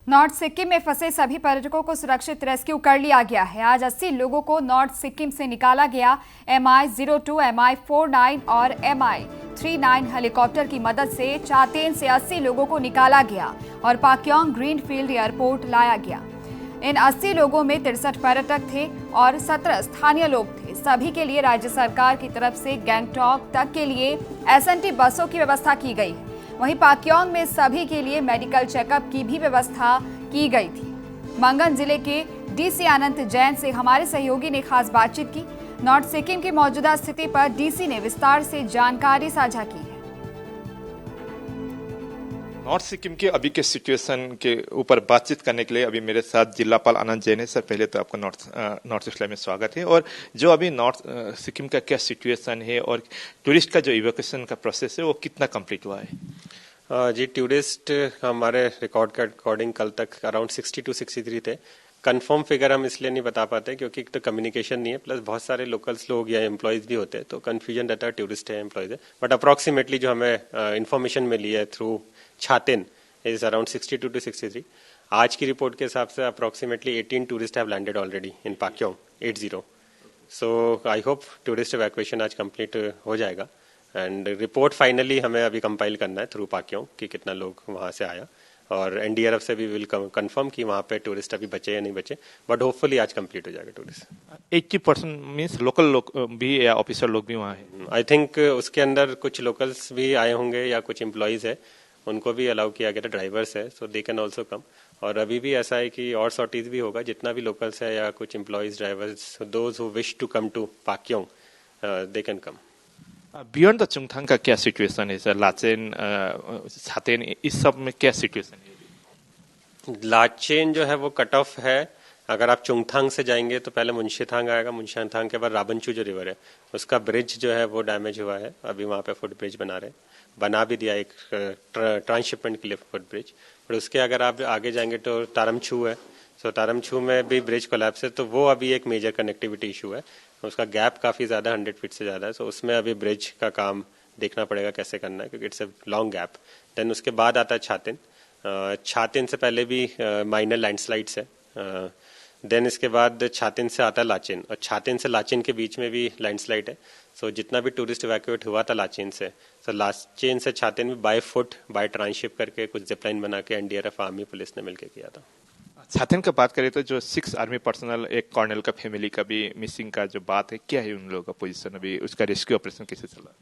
North Sikkim में फंसे सभी पर्यटकों को सुरक्षित रेस्क्यू कर लिया गया है। आज 80 लोगों को नॉर्थ सिक्किम से निकाला गया। MI-02, MI-49 और MI-39 हेलीकॉप्टर की मदद से चातेन से 80 लोगों को निकाला गया और पाक्योंग ग्रीनफील्ड एयरपोर्ट लाया गया। इन 80 लोगों में 63 पर्यटक थे और 17 स्थानीय लोग थे। सभी के लिए राज्य सरकार की तरफ से गैंगटॉक तक के लिए SNT बसों की व्यवस्था की गई। वहीं पाक्योंग में सभी के लिए मेडिकल चेकअप की भी व्यवस्था की गई थी। मंगन जिले के DC अनंत जैन से हमारे सहयोगी ने खास बातचीत की। नॉर्थ सिक्किम की मौजूदा स्थिति पर DC ने विस्तार से जानकारी साझा की है। नॉर्थ सिक्किम के अभी के सिचुएशन के ऊपर बातचीत करने के लिए अभी मेरे साथ जिलापाल आनंद जैन है। सर, पहले तो आपका नॉर्थ ईस्ट लाइव में स्वागत है। और जो अभी नॉर्थ सिक्किम का क्या सिचुएशन है और टूरिस्ट का जो इवैक्यूएशन का प्रोसेस है वो कितना कंप्लीट हुआ है? जी, टूरिस्ट हमारे रिकॉर्ड के अकॉर्डिंग कल तक अराउंड 60 to 63 थे। कंफर्म फिगर हम इसलिए नहीं बता पाते क्योंकि तो कम्युनिकेशन नहीं है, प्लस बहुत सारे लोकल्स लोग या एम्प्लॉयज भी होते हैं, तो कंफ्यूजन रहता है टूरिस्ट है एम्प्लॉयज है। बट अप्रॉक्सीमेटली जो हमें इंफॉर्मेशन मिली है थ्रू छातेन इज अराउंड 62 to 63। आज की रिपोर्ट के हिसाब से approximately 18 tourist have landed already in Pakyong 80। So I hope tourist evacuation आज कंप्लीट हो जाएगा एंड रिपोर्ट फाइनली हमें अभी कंपाइल करना है थ्रू पाक्योंग कि कितना लोग वहां से आया, और NDRF से भी विल कंफर्म कि वहां पे टूरिस्ट अभी बचे या नहीं बचे, बट होपफुली आज कंप्लीट हो जाएगा टूरिस्ट। 80% मीन्स लोकल लोग भी या ऑफिसर लोग भी वहाँ है? आई थिंक उसके अंदर कुछ लोकल्स भी आए होंगे या कुछ एम्प्लॉयज है, उनको भी अलाउ किया गया था, ड्राइवर्स है, सो दे कैन ऑल्सो कम। और अभी भी ऐसा है कि और सॉर्टीज भी होगा, जितना भी लोकल्स है या कुछ employees drivers, those who wish to come to Pakyong they can come. Beyond the Chungthang का क्या सिचुएशन है सर? लाचेन, छातेन, इस सब में क्या सिचुएशन है? लाचेन जो है वो कट ऑफ है। अगर आप चुंगथांग से जाएंगे तो पहले मुंशीथांग आएगा, मुंशीथांग के बाद राबनचू जो रिवर है उसका ब्रिज जो है वो डैमेज हुआ है। अभी वहां पे फुट ब्रिज बना भी दिया एक ट्रांसशिपमेंट के लिए फुट ब्रिज। पर उसके अगर आप आगे जाएंगे तो तारमछू है, सो तारमछू में भी ब्रिज कोलैप्स है, तो वो अभी एक मेजर कनेक्टिविटी इशू है। उसका गैप काफी ज्यादा 100 फीट से ज्यादा है, सो उसमें अभी ब्रिज का काम देखना पड़ेगा कैसे करना है, क्योंकि it's a long gap. Then उसके बाद आता है छातेन। छातेन से पहले भी माइनर लैंडस्लाइड्स है। देन इसके बाद छातेन से आता है लाचेन, और छातेन से लाचेन के बीच में भी लैंडस्लाइड है। सो जितना भी टूरिस्ट इवैक्यूएट हुआ था लाचेन से, सो लाचेन से छातेन में बाय फुट बाय ट्रांसशिप करके कुछ जिपलाइन बना के NDRF आर्मी पुलिस ने मिलकर किया था। छातेन का बात करें तो जो 6 आर्मी पर्सनल, एक कर्नल का फैमिली का भी मिसिंग का जो बात है, क्या है उन लोगों का पोजीशन अभी? उसका रेस्क्यू ऑपरेशन कैसे चला?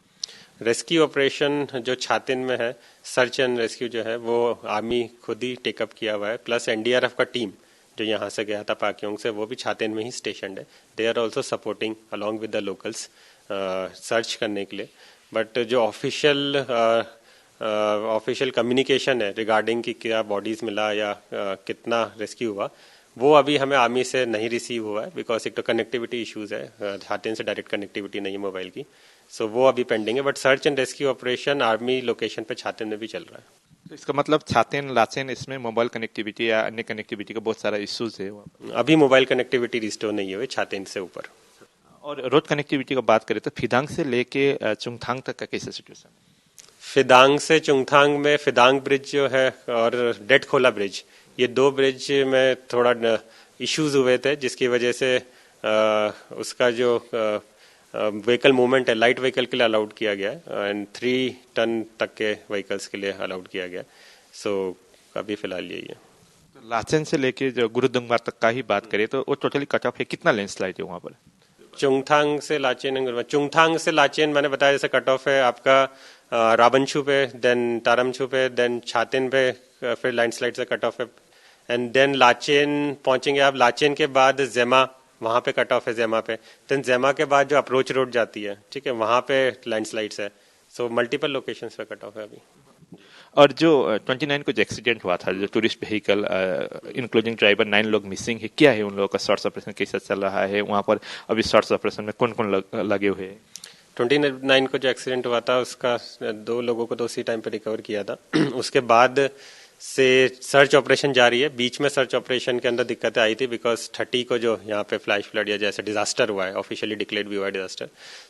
रेस्क्यू ऑपरेशन जो छातेन में है, सर्च एंड रेस्क्यू जो है वो आर्मी खुद ही टेकअप किया हुआ है, प्लस NDRF का टीम जो यहाँ से गया था पाक्योंग से, वो भी छातेन में ही स्टेशन है। They are also supporting along with the locals search करने के लिए। बट जो ऑफिशियल कम्युनिकेशन है रिगार्डिंग कि क्या बॉडीज मिला या कितना रेस्क्यू हुआ, वो अभी हमें आर्मी से नहीं रिसीव हुआ है, बिकॉज एक तो कनेक्टिविटी इश्यूज है, छातेन से डायरेक्ट कनेक्टिविटी नहीं है मोबाइल की, सो वो अभी पेंडिंग है। But search and rescue operation army location पे छातेन में भी चल रहा है। तो इसका मतलब छातेन, लाचेन, इसमें मोबाइल कनेक्टिविटी या अन्य कनेक्टिविटी का बहुत सारा इश्यूज है वहाँ पर? अभी मोबाइल कनेक्टिविटी रिस्टोर नहीं हुई छातेन से ऊपर। और रोड कनेक्टिविटी का बात करें तो फिदांग से लेके चुंगथांग तक का कैसा सिचुएशन? फिदांग से चुंगथांग में फिदांग ब्रिज जो है और डेट खोला ब्रिज, ये 2 ब्रिज में थोड़ा इश्यूज हुए थे, जिसकी वजह से उसका जो व्हीकल मूवमेंट है लाइट व्हीकल के लिए अलाउड किया गया है एंड 3 टन तक के व्हीकल्स के लिए अलाउड किया गया। सो अभी फिलहाल यही है। तो लाचेन से लेके जो गुरुदुंगमार तक का ही बात करें तो वो टोटली कट ऑफ है, कितना लैंडस्लाइड है वहाँ पर? चुंगथांग से लाचेन मैंने बताया जैसे कट ऑफ है आपका राबनचू पे, देन तारमछू पे, देन छातेन पे फिर लैंडस्लाइड से कट ऑफ है, एंड देन लाचेन पहुंचेंगे आप। लाचेन के बाद जेमा, वहां पे कट ऑफ है जेमा पे। देन जेमा के बाद जो अप्रोच रोड जाती है, ठीक है, वहां पे लैंडस्लाइड्स है। सो मल्टीपल लोकेशंस पे कट ऑफ है अभी। और जो 29 को जो एक्सीडेंट हुआ था, जो टूरिस्ट व्हीकल इंक्लूडिंग ड्राइवर 9 लोग मिसिंग है, क्या है उन लोगों का सर्च ऑपरेशन कैसा चल रहा है वहाँ पर? अभी सर्च ऑपरेशन में कौन कौन लगे हुए हैं? 29 को जो एक्सीडेंट हुआ था उसका 2 लोगों को तो उसी टाइम पे रिकवर किया था। उसके बाद से सर्च ऑपरेशन जारी है। बीच में सर्च ऑपरेशन के अंदर दिक्कतें आई थी बिकॉज 30 को जो यहाँ पे फ्लैश फ्लड या जैसे डिजास्टर हुआ है, ऑफिशियली डिक्लेयर्ड भी हुआ है डिजास्टर।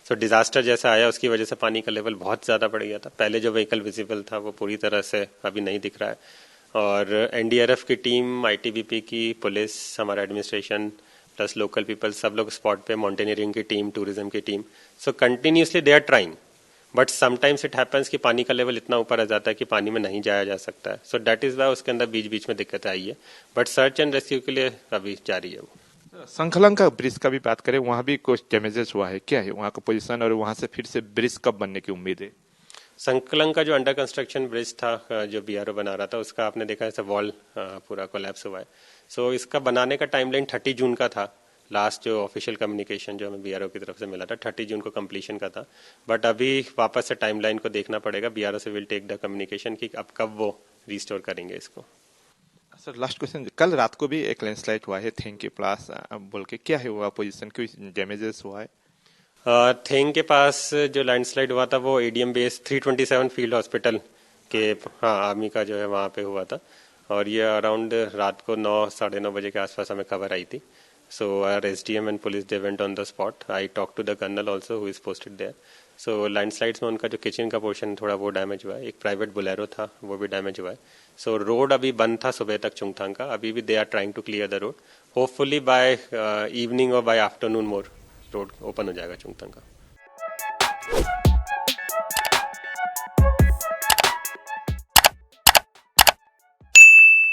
सो डिजास्टर जैसा आया उसकी वजह से पानी का लेवल बहुत ज्यादा बढ़ गया था। पहले जो व्हीकल विजिबल था वो पूरी तरह से अभी नहीं दिख रहा है, और एनडीआरएफ की टीम, आईटीबीपी की, पुलिस, हमारा एडमिनिस्ट्रेशन प्लस लोकल पीपल सब लोग स्पॉट पे, माउंटेनियरिंग की टीम, टूरिज्म की team, so continuously they are trying, but sometimes it happens कि पानी का लेवल इतना ऊपर आ जाता है कि पानी में नहीं जाया जा सकता है, सो दैट इज वाई उसके अंदर बीच बीच में दिक्कत आई है, बट सर्च एंड रेस्क्यू के लिए अभी जारी है वो। संखलंका ब्रिज का भी बात करें, वहां भी कुछ डैमेजेस हुआ है, क्या है वहां का पोजीशन और वहां से फिर से ब्रिज कब बनने की उम्मीद है? संकलन का जो अंडर कंस्ट्रक्शन ब्रिज था जो बीआरओ बना रहा था, उसका आपने देखा ऐसा वॉल पूरा कोलैप्स हुआ है, सो इसका बनाने का टाइमलाइन 30 जून का था। लास्ट जो ऑफिशियल कम्युनिकेशन जो हमें बीआरओ की तरफ से मिला था 30 जून को कंप्लीशन का था, बट अभी वापस से टाइमलाइन को देखना पड़ेगा, बीआरओ से विल टेक द कम्युनिकेशन कि अब कब वो रिस्टोर करेंगे इसको। सर लास्ट क्वेश्चन, कल रात को भी एक लैंडस्लाइड हुआ है थेंग के पास बोल के, क्या है हुआ पोजीशन, कोई डैमेजेस हुआ है? थेंग के पास जो लैंडस्लाइड हुआ था वो एडीएम बेस 327 फील्ड हॉस्पिटल के आर्मी का जो है वहाँ पे हुआ था, और ये अराउंड रात को 9, साढ़े 9 बजे के आसपास हमें खबर आई थी। So our SDM and police they went on the spot, I talk to the colonel also who is posted there. So landslides में उनका जो किचन का पोर्शन थोड़ा वो डैमेज हुआ है, एक प्राइवेट बोलेरो था वो भी डैमेज हुआ है। सो रोड अभी बंद था सुबह तक चुंगथांग का, अभी भी they are trying to clear the road, hopefully by evening or by afternoon more road open हो जाएगा चुंगथांग का।